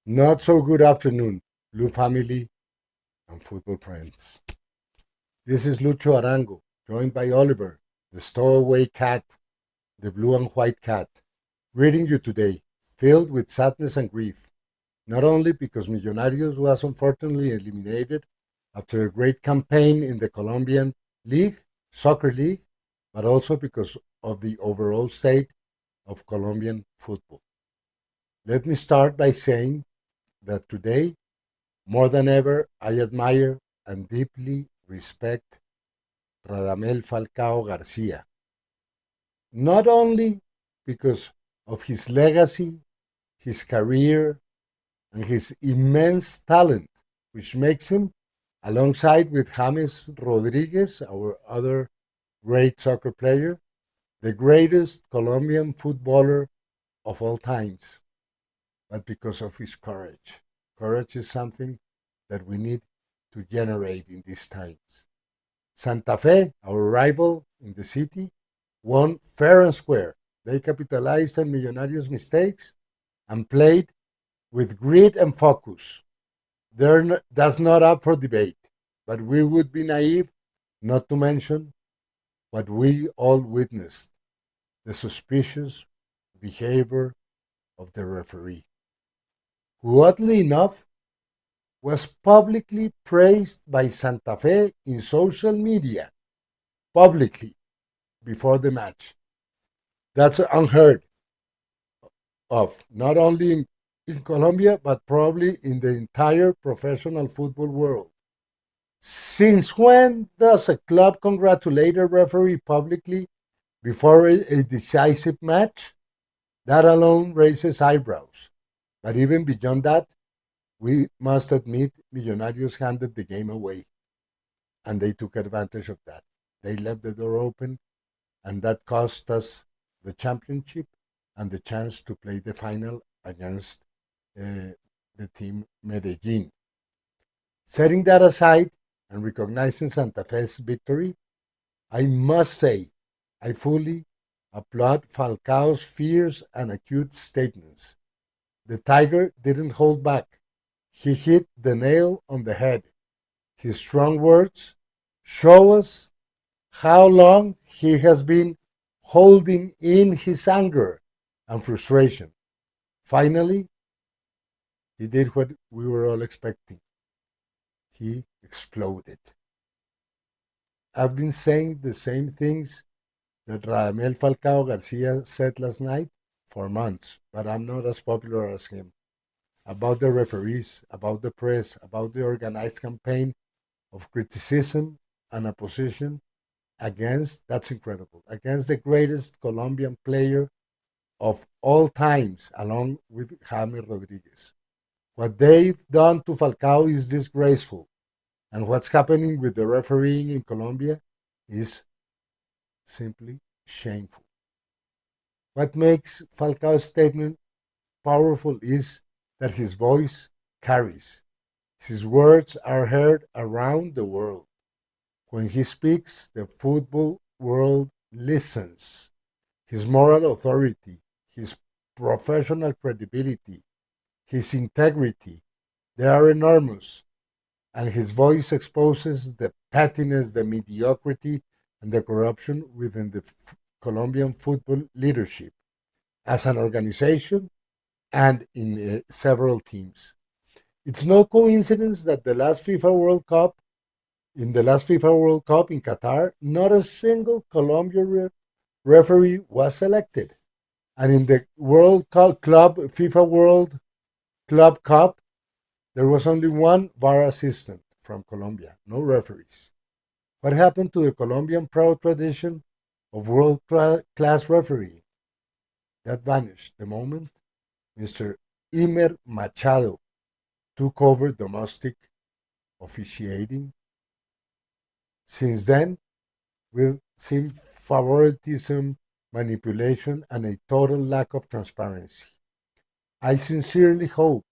Not so good afternoon, Blue family and football friends. This is Lucho Arango, joined by Oliver, the stowaway cat, the blue and white cat, greeting you today, filled with sadness and grief, not only because Millonarios was unfortunately eliminated after a great campaign in the Colombian league, soccer league, but also because of the overall state of Colombian football. Let me start by saying that today, more than ever, I admire and deeply respect Radamel Falcao Garcia, not only because of his legacy, his career, and his immense talent, which makes him, alongside with James Rodriguez, our other great soccer player, the greatest Colombian footballer of all times, but because of his courage. Courage is something that we need to generate in these times. Santa Fe, our rival in the city, won fair and square. They capitalized on Millonarios' mistakes and played with grit and focus. That's not up for debate, but we would be naive not to mention what we all witnessed, the suspicious behavior of the referee, who oddly enough was publicly praised by Santa Fe in social media, publicly, before the match. That's unheard of, not only in Colombia, but probably in the entire professional football world. Since when does a club congratulate a referee publicly before a decisive match? That alone raises eyebrows. But even beyond that, we must admit Millonarios handed the game away, and they took advantage of that. They left the door open, and that cost us the championship and the chance to play the final against the team Medellin. Setting that aside and recognizing Santa Fe's victory, I must say I fully applaud Falcao's fierce and acute statements. The Tiger didn't hold back. He hit the nail on the head. His strong words show us how long he has been holding in his anger and frustration. Finally, he did what we were all expecting. He exploded. I've been saying the same things that Radamel Falcao Garcia said last night for months, but I'm not as popular as him. About the referees, about the press, about the organized campaign of criticism and opposition against, that's incredible, against the greatest Colombian player of all times, along with James Rodriguez. What they've done to Falcao is disgraceful, and what's happening with the refereeing in Colombia is simply shameful. What makes Falcao's statement powerful is that his voice carries. His words are heard around the world. When he speaks, the football world listens. His moral authority, his professional credibility, his integrity, they are enormous. And his voice exposes the pettiness, the mediocrity, and the corruption within the Colombian football leadership as an organization and in several teams. It's no coincidence that in the last FIFA World Cup in Qatar, not a single Colombian referee was selected. And in the World Cup Club FIFA World Club Cup, there was only one VAR assistant from Colombia, no referees. What happened to the Colombian proud tradition of world class refereeing? That vanished the moment Mr. Imer Machado took over domestic officiating. Since then, we've seen favoritism, manipulation, and a total lack of transparency. I sincerely hope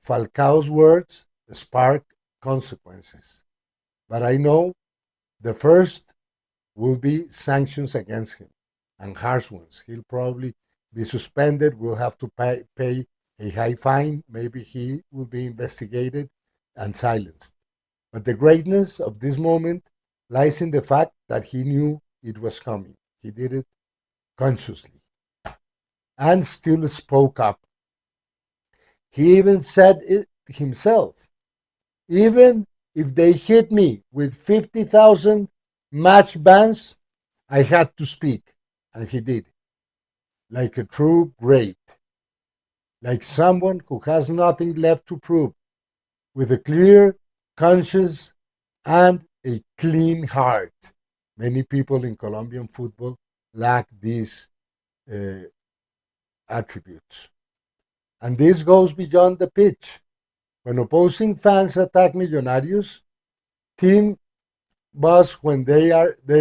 Falcao's words spark consequences, but I know the first will be sanctions against him and harsh ones. He'll probably be suspended, will have to pay a high fine, maybe he will be investigated and silenced. But the greatness of this moment lies in the fact that he knew it was coming. He did it consciously and still spoke up. He even said it himself. Even if they hit me with 50,000 match bans, I had to speak. And he did. Like a true great. Like someone who has nothing left to prove. With a clear conscience and a clean heart. Many people in Colombian football lack these uh, attributes. And this goes beyond the pitch. When opposing fans attack Millonarios, team boss when they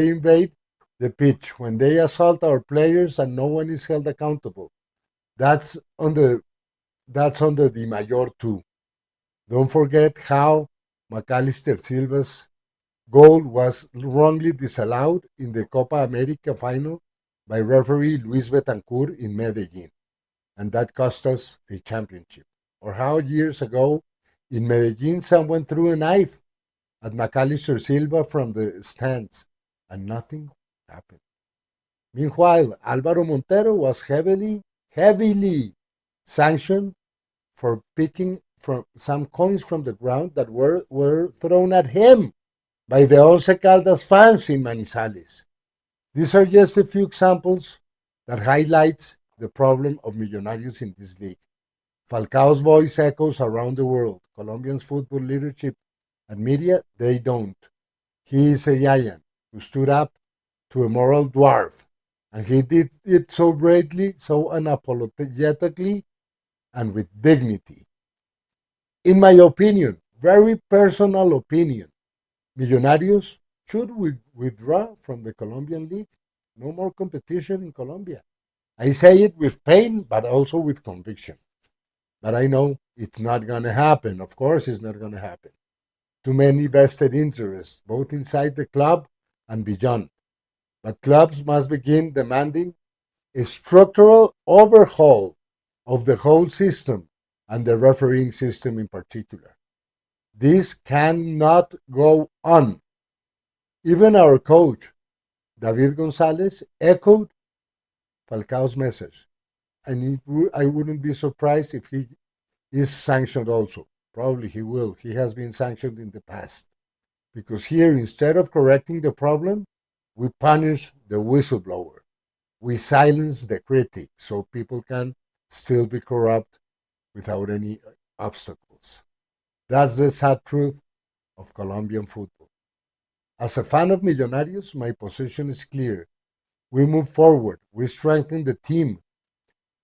invade the pitch, when they assault our players and no one is held accountable. That's on the that's under the Mayor too. Don't forget how Macalister Silva's goal was wrongly disallowed in the Copa America final by referee Luis Betancourt in Medellin, and that cost us a championship. Or how years ago in Medellin someone threw a knife at Macalister Silva from the stands, and nothing happened. Meanwhile, Alvaro Montero was heavily sanctioned for picking from some coins from the ground that were thrown at him by the Once Caldas fans in Manizales. These are just a few examples that highlights the problem of Millonarios in this league. Falcao's voice echoes around the world. Colombians football leadership and media, they don't. He is a giant who stood up to a moral dwarf, and he did it so bravely, so unapologetically, and with dignity. In my opinion, very personal opinion, Millonarios should withdraw from the Colombian League. No more competition in Colombia. I say it with pain, but also with conviction. But I know it's not going to happen. Of course, it's not going to happen. Too many vested interests, both inside the club and beyond. But clubs must begin demanding a structural overhaul of the whole system and the refereeing system in particular. This cannot go on. Even our coach, David Gonzalez, echoed Falcao's message. And I wouldn't be surprised if he is sanctioned also. Probably he will. He has been sanctioned in the past. Because here, instead of correcting the problem, we punish the whistleblower. We silence the critic so people can still be corrupt without any obstacles. That's the sad truth of Colombian football. As a fan of Millonarios, my position is clear. We move forward. We strengthen the team.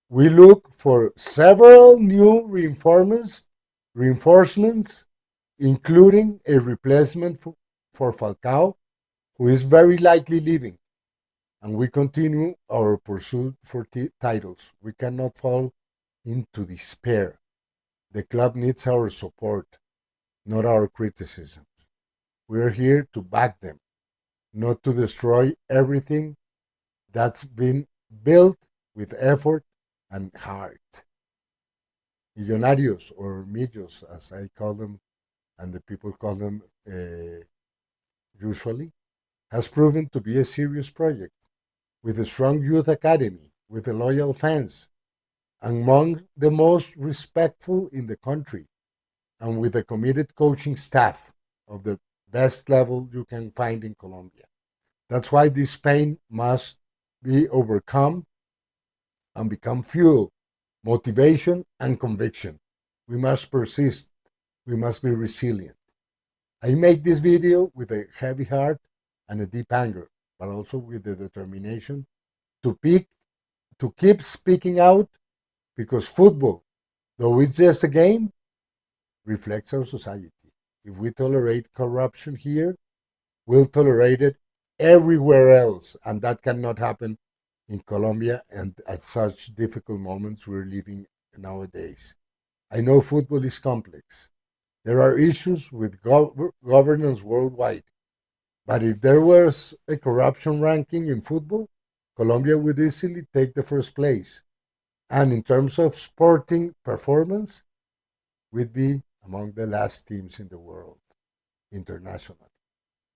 We look for several new reinforcements, including a replacement for Falcao, who is very likely leaving. And we continue our pursuit for titles. We cannot fall into despair. The club needs our support, not our criticisms. We are here to back them, not to destroy everything that's been built with effort and heart. Millonarios, or Millos, as I call them, and the people call them usually, has proven to be a serious project with a strong youth academy, with a loyal fans, among the most respectful in the country, and with a committed coaching staff of the best level you can find in Colombia. That's why this pain must be overcome and become fuel, motivation, and conviction. We must persist. We must be resilient. I make this video with a heavy heart and a deep anger, but also with the determination to keep speaking out, because football, though it's just a game, reflects our society. If we tolerate corruption here, we'll tolerate it everywhere else, and that cannot happen in Colombia and at such difficult moments we're living nowadays. I know football is complex. There are issues with governance worldwide. But if there was a corruption ranking in football, Colombia would easily take the first place. And in terms of sporting performance, we'd be among the last teams in the world internationally.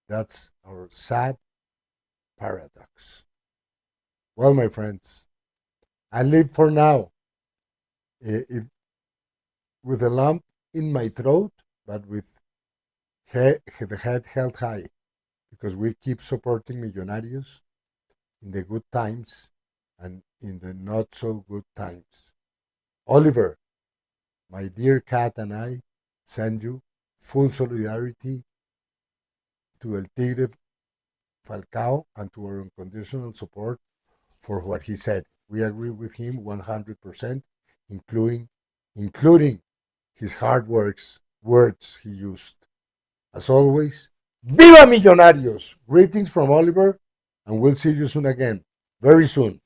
That's our sad paradox. Well, my friends, I live for now if, with a lump in my throat, but with the head held high because we keep supporting Millonarios in the good times and in the not so good times. Oliver, my dear cat, and I send you full solidarity to El Tigre Falcao and to our unconditional support for what he said. We agree with him 100%, including his words he used. As always, Viva Millonarios! Greetings from Oliver, and we'll see you soon again. Very soon.